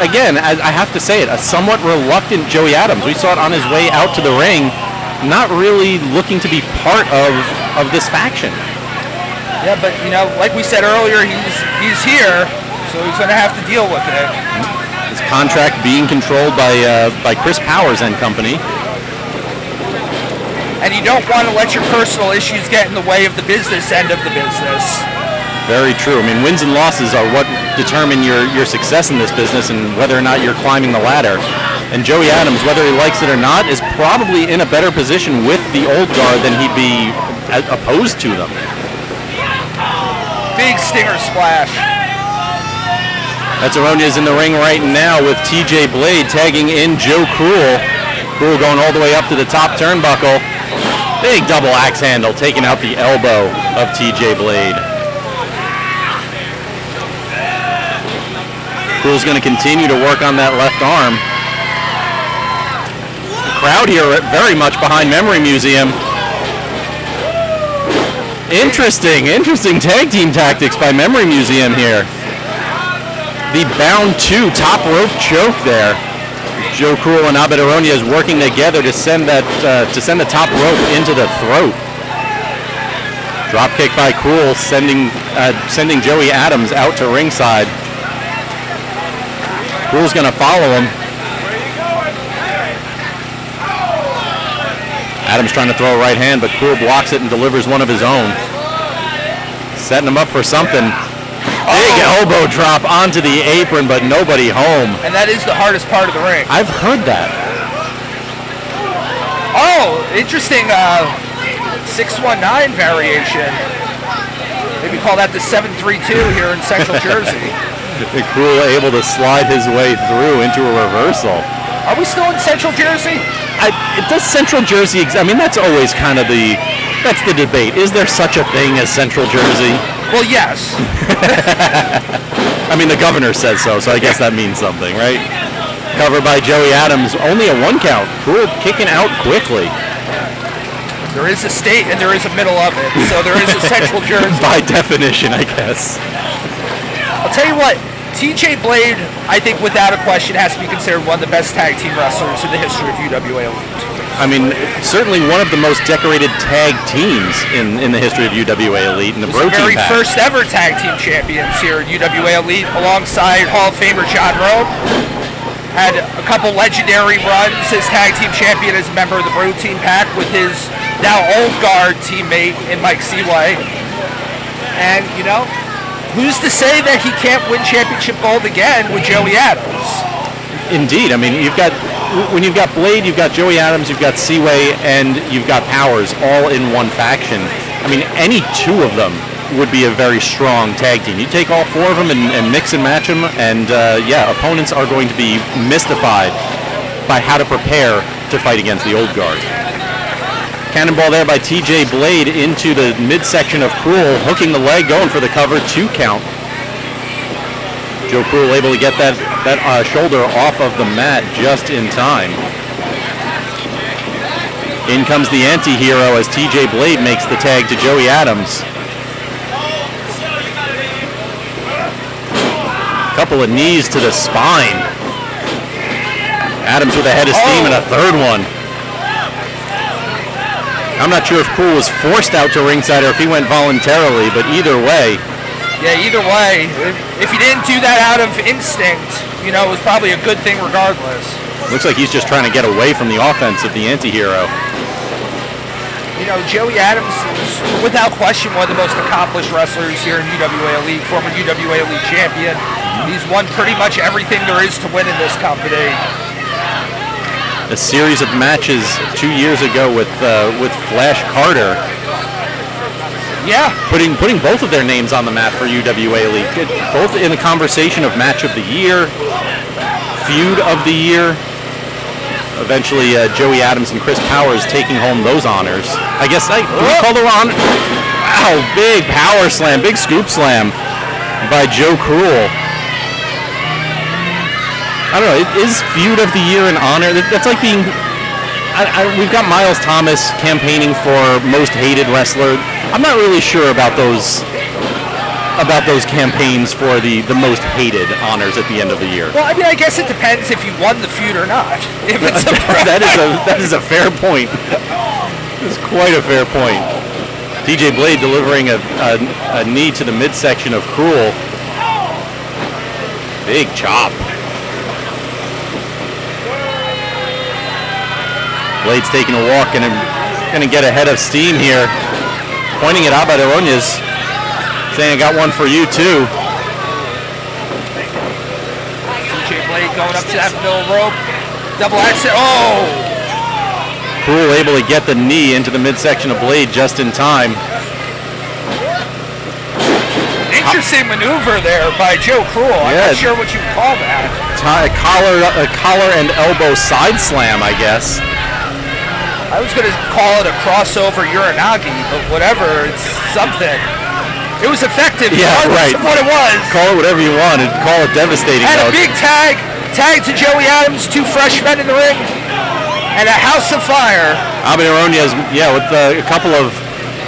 Again, I have to say it, a somewhat reluctant Joey Adams. We saw it on his way out to the ring, not really looking to be part of this faction. Yeah, but you know, like we said earlier, he's here, so he's going to have to deal with it. His contract being controlled by Chris Powers and company. And you don't want to let your personal issues get in the way of the business end of the business. Very true. I mean, wins and losses are what determine your success in this business and whether or not you're climbing the ladder. And Joey Adams, whether he likes it or not, is probably in a better position with the Old Guard than he'd be opposed to them. Big stinger splash. That's Aronias in the ring right now with TJ Blade tagging in Joe Cruel. Cruel going all the way up to the top turnbuckle. Big double axe handle taking out the elbow of TJ Blade. Cruel's going to continue to work on that left arm. The crowd here very much behind Memory Museum. Interesting tag team tactics by Memory Museum here. The bound 2 top rope choke there. Joe Cruel and Abed Aronias working together to send the top rope into the throat. Drop kick by Cruel, sending Joey Adams out to ringside. Cruel's going to follow him. Adams trying to throw a right hand, but Cruel blocks it and delivers one of his own. Setting him up for something. Big elbow drop onto the apron, but nobody home. And that is the hardest part of the ring. I've heard that. Oh, interesting 619 variation. Maybe call that the 732 here in Central Jersey. Cruel able to slide his way through into a reversal. Are we still in Central Jersey? Does Central Jersey, I mean, that's always kind of that's the debate. Is there such a thing as Central Jersey? Well, yes. I mean, the governor says so I guess that means something, right? Covered by Joey Adams, only a 1 count. Cruel kicking out quickly. There is a state and there is a middle of it, so there is a Central Jersey. By definition, I guess. I'll tell you what, TJ Blade, I think without a question, has to be considered one of the best tag team wrestlers in the history of UWA Elite. I mean, certainly one of the most decorated tag teams in the history of UWA Elite, and the Bro the very Team pack. first ever tag team champions here at UWA Elite, alongside Hall of Famer John Rome. Had a couple legendary runs as tag team champion as a member of the Bro Team pack with his now old guard teammate in Mike Seaway. And, you know, who's to say that he can't win championship gold again with Joey Adams? Indeed. I mean, when you've got Blade, you've got Joey Adams, you've got Seaway, and you've got Powers all in one faction. I mean, any two of them would be a very strong tag team. You take all 4 of them and mix and match them, and yeah, opponents are going to be mystified by how to prepare to fight against the old guard. Cannonball there by TJ Blade into the midsection of Cruel, hooking the leg, going for the cover, 2 count. Joe Cruel able to get that shoulder off of the mat just in time. In comes the anti-hero as TJ Blade makes the tag to Joey Adams. Couple of knees to the spine. Adams with a head of steam and a 3rd one. I'm not sure if Cruel was forced out to ringside or if he went voluntarily, but either way. Yeah, either way, if he didn't do that out of instinct, you know, it was probably a good thing regardless. Looks like he's just trying to get away from the offense of the anti-hero. You know, Joey Adams is without question one of the most accomplished wrestlers here in UWA Elite, former UWA Elite champion. He's won pretty much everything there is to win in this company. A series of matches 2 years ago with Flash Carter. Yeah. Putting both of their names on the map for UWA Elite. Both in the conversation of match of the year, feud of the year. Eventually, Joey Adams and Chris Powers taking home those honors. I guess we call the honor. Wow, big power slam, big scoop slam by Joe Cruel. I don't know, is feud of the year an honor? That's like being... we've got Miles Thomas campaigning for most hated wrestler. I'm not really sure about those campaigns for the most hated honors at the end of the year. Well, I mean, I guess it depends if you won the feud or not. If it's that is a fair point. It's quite a fair point. TJ Blade delivering a knee to the midsection of Cruel. Big chop. Blade's taking a walk and going to get ahead of steam here. Pointing at Abad Aroñez, saying, I got one for you too. TJ Blade going up to that middle rope. Double axe. Oh! Cruel able to get the knee into the midsection of Blade just in time. Interesting maneuver there by Joe Cruel. I'm not sure what you would call that. A collar and elbow side slam, I guess. I was going to call it a crossover Uranagi, but whatever, it's something. It was effective. Yeah, right. Of what it was. Call it whatever you want and call it devastating. And a big tag to Joey Adams, 2 freshmen in the ring, and a house of fire. Abad Aroñez, with a couple of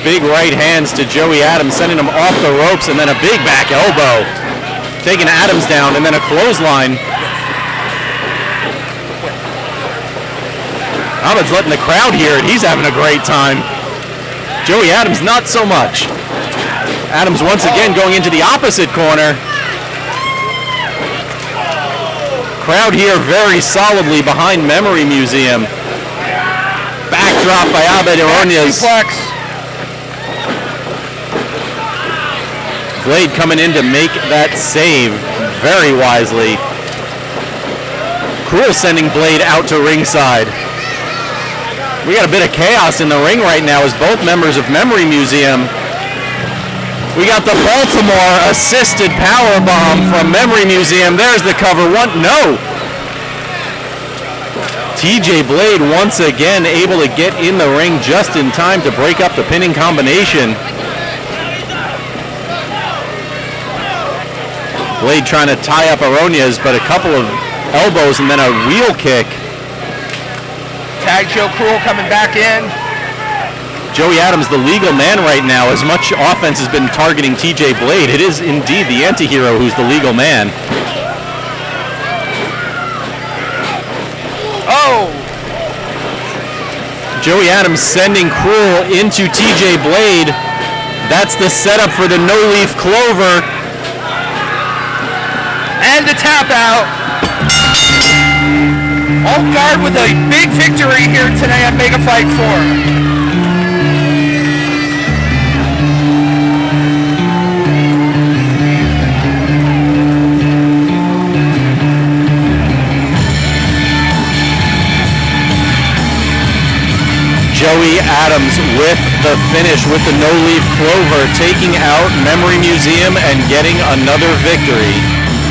big right hands to Joey Adams, sending him off the ropes, and then a big back elbow, taking Adams down, and then a clothesline. Abad's letting the crowd hear it. He's having a great time. Joey Adams, not so much. Adams once again going into the opposite corner. Crowd here very solidly behind Memory Museum. Back drop by Abed Iroñez. Suplex. Blade coming in to make that save very wisely. Cruel sending Blade out to ringside. We got a bit of chaos in the ring right now as both members of Memory Museum. We got the Baltimore assisted powerbomb from Memory Museum. There's the cover. No. TJ Blade once again able to get in the ring just in time to break up the pinning combination. Blade trying to tie up Iroñez, but a couple of elbows and then a wheel kick. Tag Joe Cruel coming back in. Joey Adams, the legal man right now. As much offense has been targeting TJ Blade, it is indeed the anti-hero who's the legal man. Oh! Joey Adams sending Cruel into TJ Blade. That's the setup for the no-leaf clover. And the tap out. Old Guard with a big victory here today at MegaFyte 4. Joey Adams with the finish with the no-leaf clover, taking out Memory Museum and getting another victory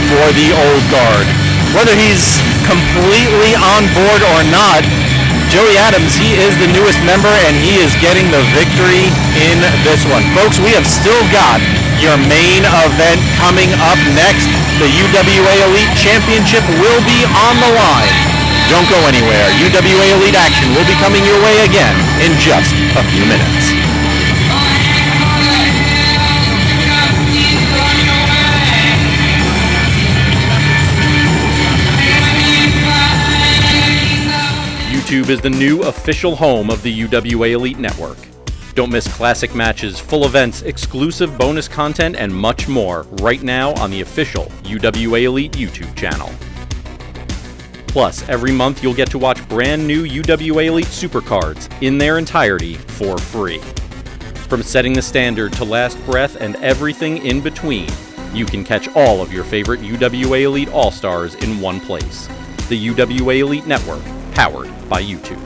for the Old Guard. Whether he's completely on board or not, Joey Adams, he is the newest member and he is getting the victory in this one. Folks, we have still got your main event coming up next. The UWA Elite Championship will be on the line. Don't go anywhere. UWA Elite action will be coming your way again in just a few minutes. YouTube is the new official home of the UWA Elite Network. Don't miss classic matches, full events, exclusive bonus content, and much more right now on the official UWA Elite YouTube channel. Plus, every month you'll get to watch brand new UWA Elite Supercards in their entirety for free. From setting the standard to last breath and everything in between, you can catch all of your favorite UWA Elite All-Stars in one place. The UWA Elite Network, powered by YouTube.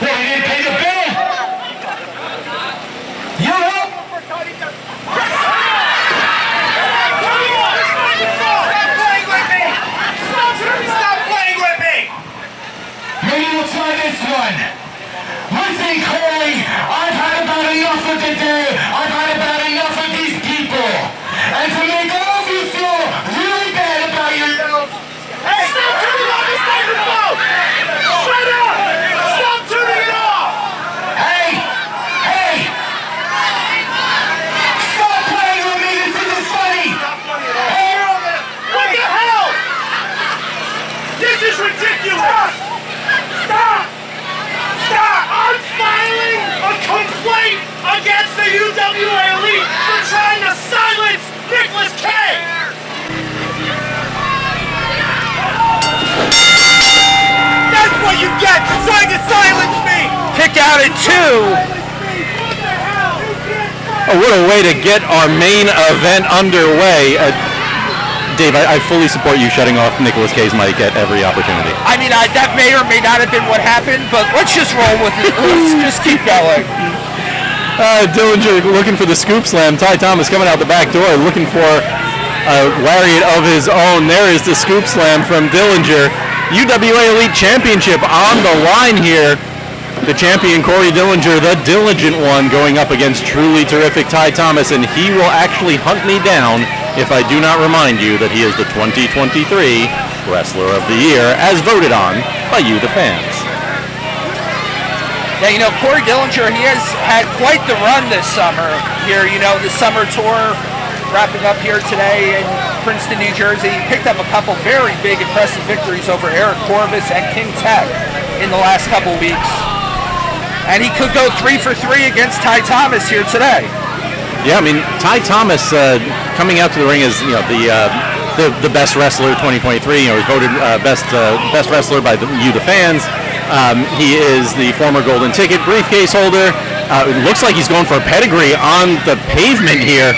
Well, he didn't pay the bill. this one. Listen, Corey, I've had about enough of the day. I've had about enough of these people. And to make all of you feel really bad about yourselves, hey, stop turning on this microphone! Shut up! Stop turning it off! Hey! Hey! Stop playing with me! This isn't funny! Hey! What the hell? This is ridiculous! Stop! Stop! I'm filing a complaint against the UWA Elite for trying to silence Nicholas K! That's what you get for trying to silence me! Kick out at 2. Oh, what a way to get our main event underway. Dave, I fully support you shutting off Nicholas K's mic at every opportunity. I mean, that may or may not have been what happened, but let's just roll with it. Let's just keep going. Dillinger looking for the scoop slam. Ty Thomas coming out the back door looking for a lariat of his own. There is the scoop slam from Dillinger. UWA Elite Championship on the line here. The champion Corey Dillinger, the diligent one, going up against truly terrific Ty Thomas, and he will actually hunt me down if I do not remind you that he is the 2023 Wrestler of the Year, as voted on by you, the fans. Yeah, you know, Corey Dillinger, he has had quite the run this summer here. You know, the summer tour wrapping up here today in Princeton, New Jersey. He picked up a couple very big, impressive victories over Eric Corvis and King Tech in the last couple weeks. And he could go 3 for 3 against Ty Thomas here today. Yeah, I mean, Ty Thomas coming out to the ring as, you know, the best wrestler 2023. You know, he's voted best wrestler by you, the fans. He is the former golden ticket briefcase holder. It looks like he's going for a pedigree on the pavement here.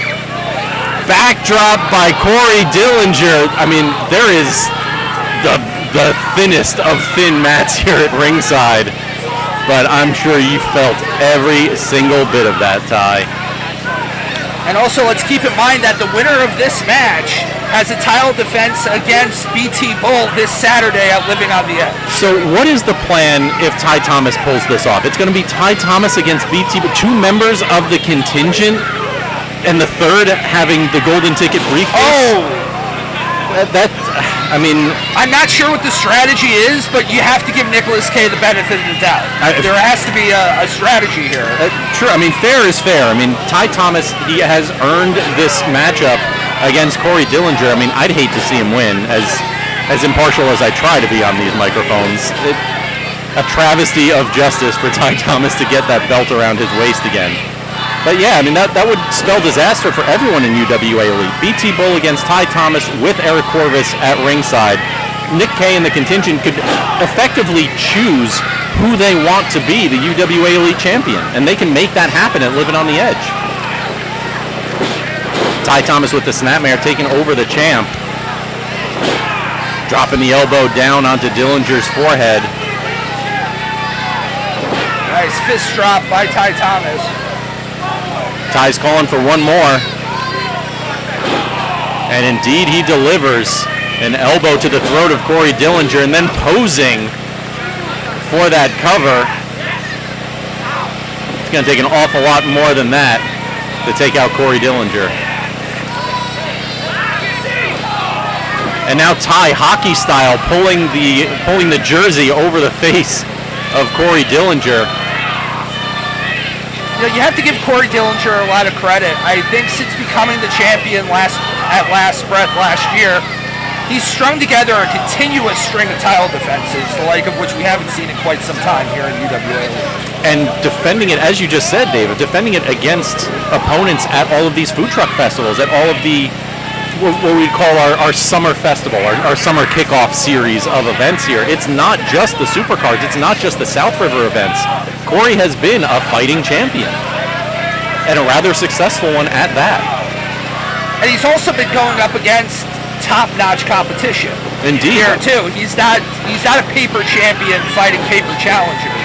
Backdrop by Corey Dillinger. I mean, there is the thinnest of thin mats here at ringside. But I'm sure you felt every single bit of that, Ty. And also, let's keep in mind that the winner of this match has a title defense against BT Bull this Saturday at Living on the Edge. So what is the plan if Ty Thomas pulls this off? It's going to be Ty Thomas against BT, but 2 members of the contingent, and the third having the golden ticket briefcase? Oh! I mean, I'm not sure what the strategy is, but you have to give Nicholas K the benefit of the doubt. There has to be a strategy here. True. I mean, fair is fair. I mean, Ty Thomas, he has earned this matchup against Corey Dillinger. I mean, I'd hate to see him win, as impartial as I try to be on these microphones. A travesty of justice for Ty Thomas to get that belt around his waist again. But yeah, I mean, that would spell disaster for everyone in UWA Elite. BT Bull against Ty Thomas with Eric Corvis at ringside. Nick Kay and the contingent could effectively choose who they want to be the UWA Elite champion, and they can make that happen at Living on the Edge. Ty Thomas with the snapmare taking over the champ. Dropping the elbow down onto Dillinger's forehead. Nice fist drop by Ty Thomas. Ty's calling for one more. And indeed he delivers an elbow to the throat of Corey Dillinger, and then posing for that cover. It's going to take an awful lot more than that to take out Corey Dillinger. And now Ty, hockey style, pulling the jersey over the face of Corey Dillinger. You know, you have to give Corey Dillinger a lot of credit. I think since becoming the champion at Last Breath last year, he's strung together a continuous string of title defenses, the like of which we haven't seen in quite some time here in UWA. And defending it, as you just said, David, defending it against opponents at all of these food truck festivals, at all of the what we call our summer festival, our summer kickoff series of events here. It's not just the supercards, it's not just the South River events. Corey has been a fighting champion, and a rather successful one at that. And he's also been going up against top-notch competition. Indeed. Here too. He's not a paper champion fighting paper challengers.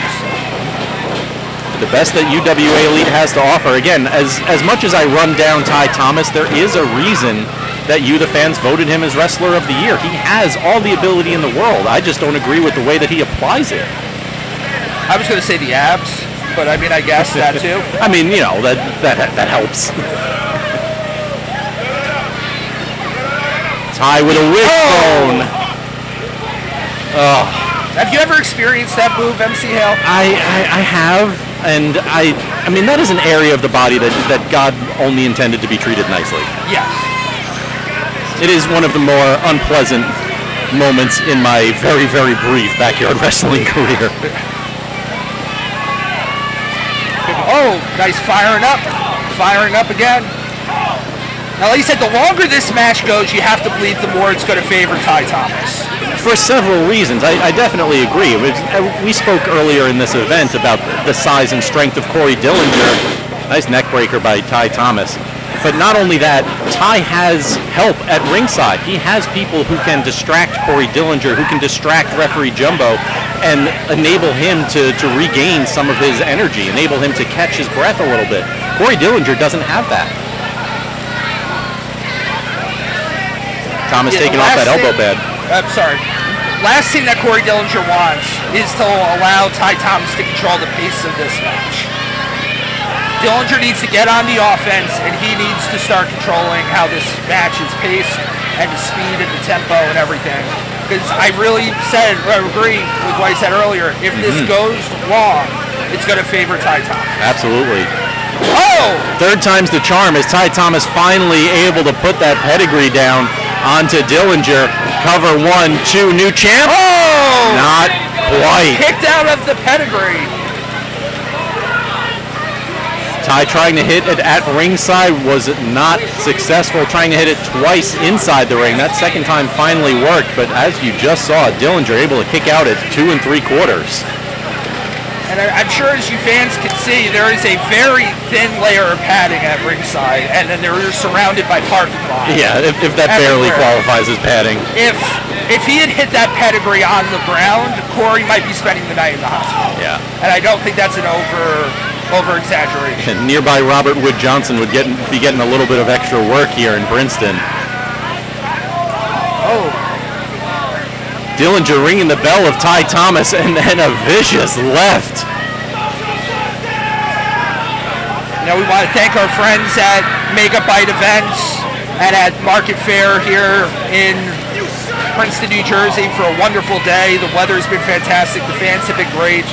The best that UWA Elite has to offer. Again, as much as I run down Ty Thomas, there is a reason that you, the fans, voted him as Wrestler of the Year. He has all the ability in the world. I just don't agree with the way that he applies it. I was going to say the abs, but I mean, I guess that too. I mean, you know, that helps. Ty with a wishbone. Oh. Have you ever experienced that move, MC Hale? I have, and I mean, that is an area of the body that God only intended to be treated nicely. Yes. It is one of the more unpleasant moments in my very, very brief backyard wrestling career. Oh, nice firing up again. Now, like you said, the longer this match goes, you have to believe the more it's going to favor Ty Thomas. For several reasons. I definitely agree. We spoke earlier in this event about the size and strength of Corey Dillinger. Nice neck breaker by Ty Thomas. But not only that, Ty has help at ringside. He has people who can distract Corey Dillinger, who can distract referee Jumbo, and enable him to regain some of his energy, enable him to catch his breath a little bit. Corey Dillinger doesn't have that. Thomas taking off that elbow pad. I'm sorry. Last thing that Corey Dillinger wants is to allow Ty Thomas to control the pace of this match. Dillinger needs to get on the offense, and he needs to start controlling how this match is paced and the speed and the tempo and everything. Because I really agree with what I said earlier. If this goes long, it's going to favor Ty Thomas. Absolutely. Oh! Third time's the charm as Ty Thomas finally able to put that pedigree down onto Dillinger. Cover 1, 2, new champ. Oh! Not quite. Kicked out of the pedigree. Ty trying to hit it at ringside was not successful. Trying to hit it twice inside the ring. That second time finally worked, but as you just saw, Dillinger able to kick out at 2 3/4. And I'm sure as you fans can see, there is a very thin layer of padding at ringside, and then they're surrounded by parking lots. Yeah, if that barely qualifies as padding. If he had hit that pedigree on the ground, Corey might be spending the night in the hospital. Yeah. And I don't think that's an over exaggeration. And nearby Robert Wood Johnson would be getting a little bit of extra work here in Princeton. Oh. Dillinger ringing the bell of Ty Thomas, and then a vicious left. Now we want to thank our friends at MegaFyte events and at Market Fair here in Princeton, New Jersey for a wonderful day. The weather's been fantastic. The fans have been great.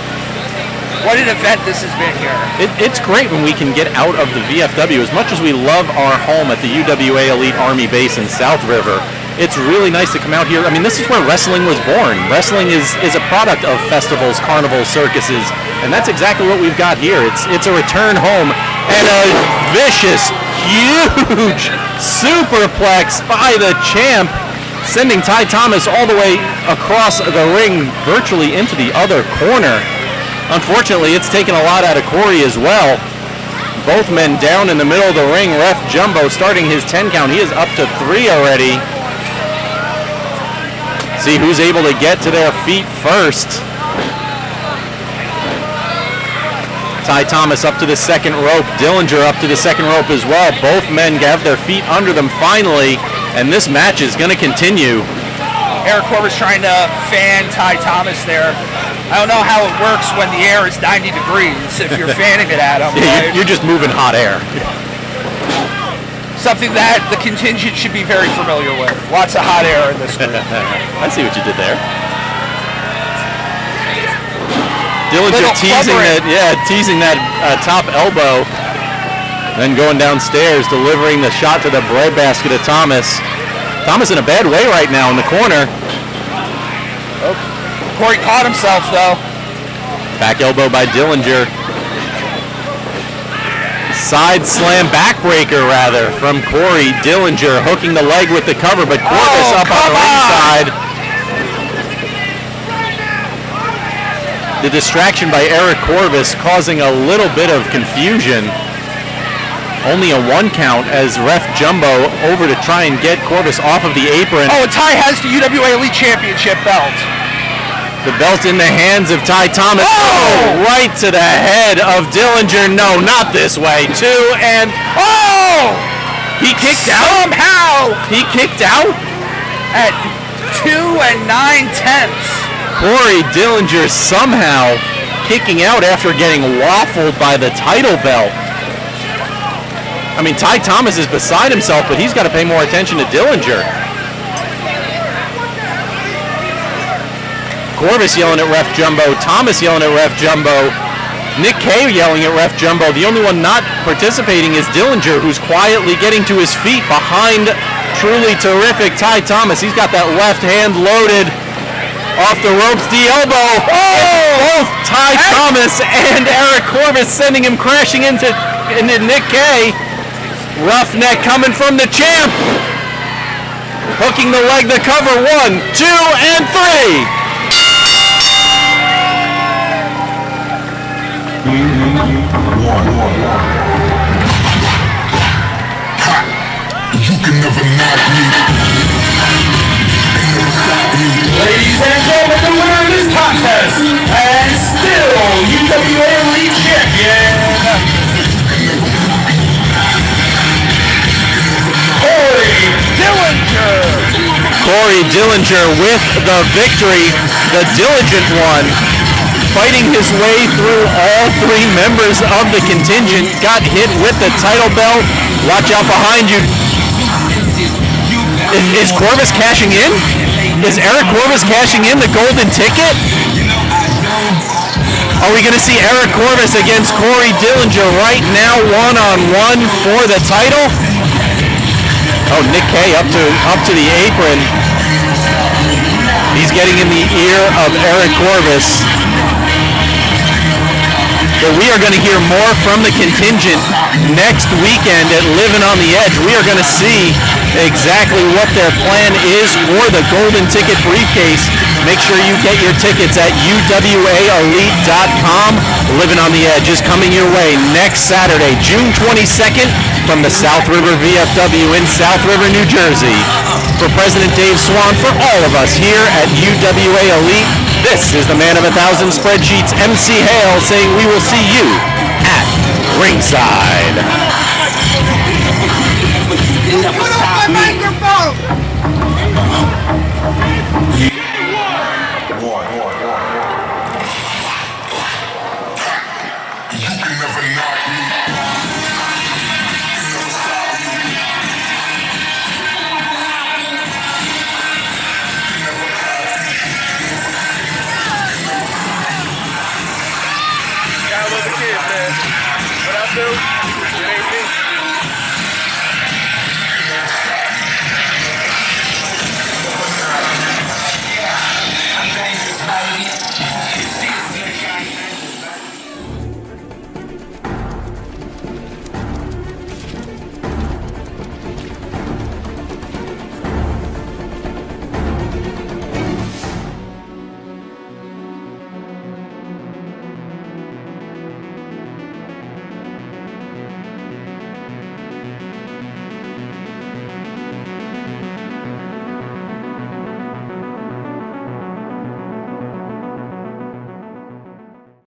What an event this has been here. It's great when we can get out of the VFW. As much as we love our home at the UWA Elite Army Base in South River, it's really nice to come out here. I mean, this is where wrestling was born. Wrestling is a product of festivals, carnivals, circuses, and that's exactly what we've got here. It's a return home and a vicious, huge superplex by the champ, sending Ty Thomas all the way across the ring, virtually into the other corner. Unfortunately, it's taken a lot out of Corey as well. Both men down in the middle of the ring. Ref Jumbo starting his 10 count. He is up to 3 already. See who's able to get to their feet first. Ty Thomas up to the second rope. Dillinger up to the second rope as well. Both men have their feet under them finally, and this match is going to continue. Eric Corvis trying to fan Ty Thomas there. I don't know how it works when the air is 90 degrees if you're fanning it at him. Yeah, you're just moving hot air. Something that the contingent should be very familiar with. Lots of hot air in this group. I see what you did there. Dillinger teasing that top elbow, then going downstairs, delivering the shot to the breadbasket of Thomas. Thomas in a bad way right now in the corner. Oh. Corey caught himself though. Back elbow by Dillinger. Side slam, backbreaker rather, from Corey. Dillinger hooking the leg with the cover, but Corvis up on the ringside. The distraction by Eric Corvis causing a little bit of confusion. Only a 1 count as Ref Jumbo over to try and get Corvis off of the apron. Oh, and Ty has the UWA Elite Championship belt. The belt in the hands of Ty Thomas. Oh! Right to the head of Dillinger. No, not this way. 2 and... Oh! He kicked out? Somehow! He kicked out? At 2 9/10. Corey Dillinger somehow kicking out after getting waffled by the title belt. I mean, Ty Thomas is beside himself, but he's got to pay more attention to Dillinger. Corvis yelling at Ref Jumbo, Thomas yelling at Ref Jumbo, Nick K yelling at Ref Jumbo. The only one not participating is Dillinger, who's quietly getting to his feet behind truly terrific Ty Thomas. He's got that left hand loaded off the ropes, the elbow. Oh! Both Ty Thomas and Eric Corvis sending him crashing into Nick K. Roughneck coming from the champ. Hooking the leg to cover. 1, 2, and 3. You can never knock me. Ladies and gentlemen, the winner of this contest, and still UWA Elite Champion, Corey Dillinger with the victory, the diligent one, fighting his way through all 3 members of the contingent, got hit with the title belt. Watch out behind you. Is Corvis cashing in? Is Eric Corvis cashing in the golden ticket? Are we going to see Eric Corvis against Corey Dillinger right now, one-on-one for the title? Oh, Nick K up to the apron. He's getting in the ear of Eric Corvis. But we are going to hear more from the contingent next weekend at Living on the Edge. We are going to see exactly what their plan is for the golden ticket briefcase. Make sure you get your tickets at UWAElite.com. Living on the Edge is coming your way next Saturday, June 22nd, from the South River VFW in South River, New Jersey. For President Dave Swan, for all of us here at UWA Elite, this is the man of 1,000 spreadsheets, MC Hale, saying we will see you at ringside. Put up my microphone! You can never knock me. Gotta love the kids, man. What I do, it ain't me.